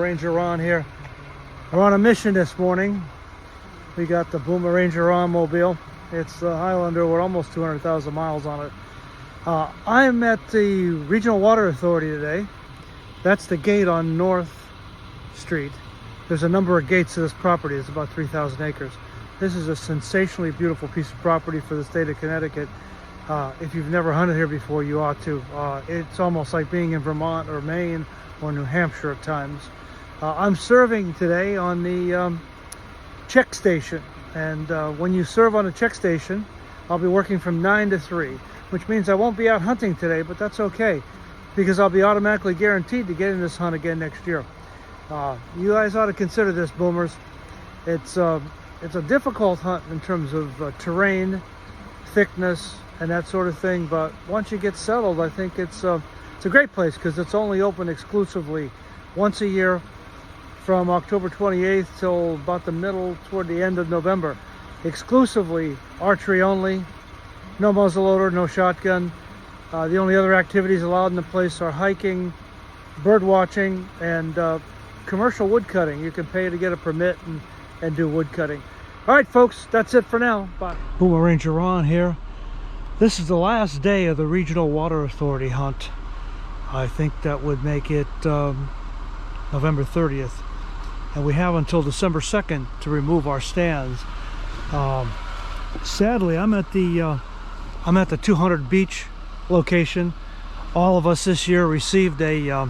Ranger Ron here. We're on a mission this morning. We got the Ranger Ron mobile. It's the Highlander. We're almost 200,000 miles on it. I'm at the Regional Water Authority today. That's the gate on North Street. There's a number of gates to this property. It's about 3,000 acres. This is a sensationally beautiful piece of property for the state of Connecticut. If you've never hunted here before, you ought to. It's almost like being in Vermont or Maine or New Hampshire at times. I'm serving today on the check station. And when you serve on a check station, I'll be working from 9 to 3, which means I won't be out hunting today, but that's okay, because I'll be automatically guaranteed to get in this hunt again next year. You guys ought to consider this, boomers. It's a difficult hunt in terms of terrain, thickness, and that sort of thing. But once you get settled, I think it's a great place, because it's only open exclusively once a year from October 28th till about toward the end of November. Exclusively archery only, no muzzleloader, no shotgun. The only other activities allowed in the place are hiking, bird watching, and commercial wood cutting. You can pay to get a permit and do wood cutting. All right, folks, that's it for now. Bye. Ranger Ron here. This is the last day of the Regional Water Authority hunt. I think that would make it November 30th. And we have until December 2nd to remove our stands. Sadly, I'm at the 200 Beach location. All of us this year received a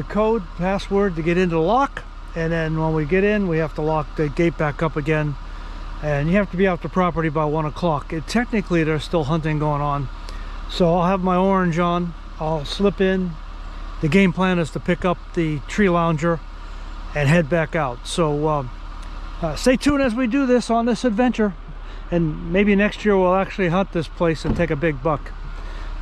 code, password to get into the lock, and then when we get in, we have to lock the gate back up again, and you have to be off the property by 1 o'clock. Technically, there's still hunting going on, so I'll have my orange on. I'll slip in. The game plan is to pick up the tree lounger and head back out. So stay tuned as we do this on this adventure, and maybe next year we'll actually hunt this place and take a big buck.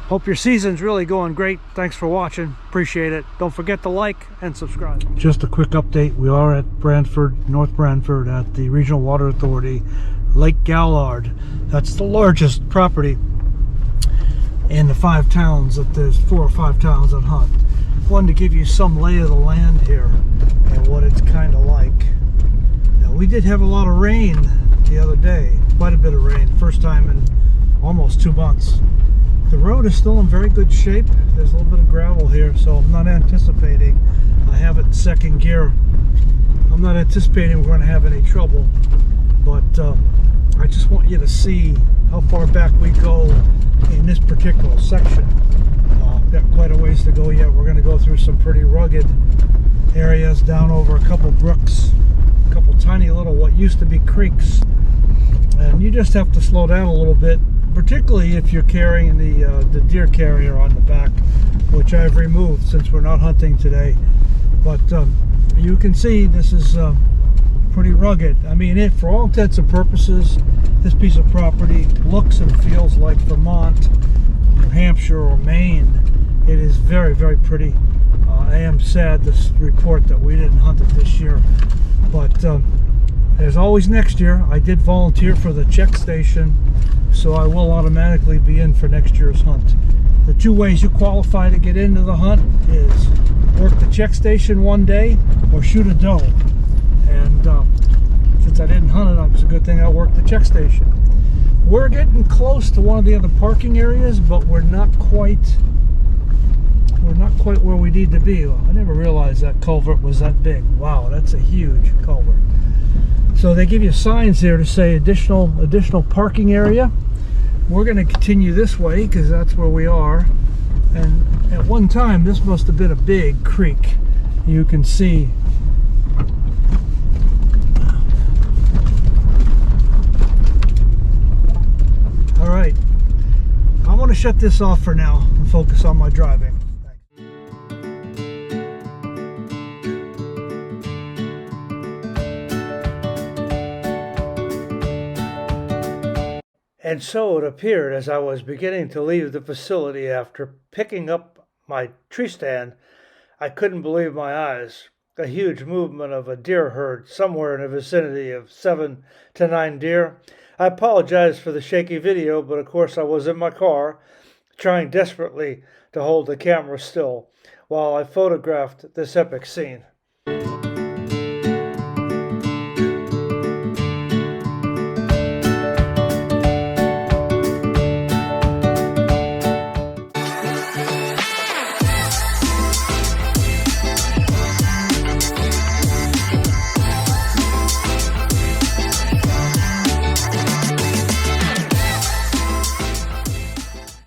Hope your season's really going great. Thanks for watching. Appreciate it. Don't forget to like and subscribe. Just a quick update. We are at Branford, North Branford, at the Regional Water Authority, Lake Gaillard. That's the largest property in the 5 towns. That there's 4 or 5 towns that hunt. Wanted to give you some lay of the land here and what it's kind of like. Now, we did have a lot of rain the other day. Quite a bit of rain. First time in almost 2 months. The road is still in very good shape. There's a little bit of gravel here, so I'm not anticipating. I have it in 2nd gear. I'm not anticipating we're going to have any trouble, but I just want you to see how far back we go in this particular section. Got quite a ways to go yet. We're going to go through some pretty rugged areas, down over a couple brooks, a couple tiny little what used to be creeks, and you just have to slow down a little bit, particularly if you're carrying the deer carrier on the back, which I've removed since we're not hunting today. But you can see this is pretty rugged. I mean, for all intents and purposes, this piece of property looks and feels like Vermont, New Hampshire, or Maine. It is very, very pretty. I am sad to report that we didn't hunt it this year, but there's always next year. I did volunteer for the check station, so I will automatically be in for next year's hunt. The 2 ways you qualify to get into the hunt is work the check station one day or shoot a doe. And since I didn't hunt it, it's a good thing I worked the check station. We're getting close to one of the other parking areas, but we're not quite where we need to be. I never realized that culvert was that big. Wow, that's a huge culvert. So they give you signs here to say additional parking area. We're going to continue this way because that's where we are. And at one time, this must have been a big creek. You can see. All right, I want to shut this off for now and focus on my driving. And so it appeared, as I was beginning to leave the facility after picking up my tree stand, I couldn't believe my eyes. A huge movement of a deer herd somewhere in the vicinity of 7 to 9 deer. I apologize for the shaky video, but of course I was in my car trying desperately to hold the camera still. while I photographed this epic scene.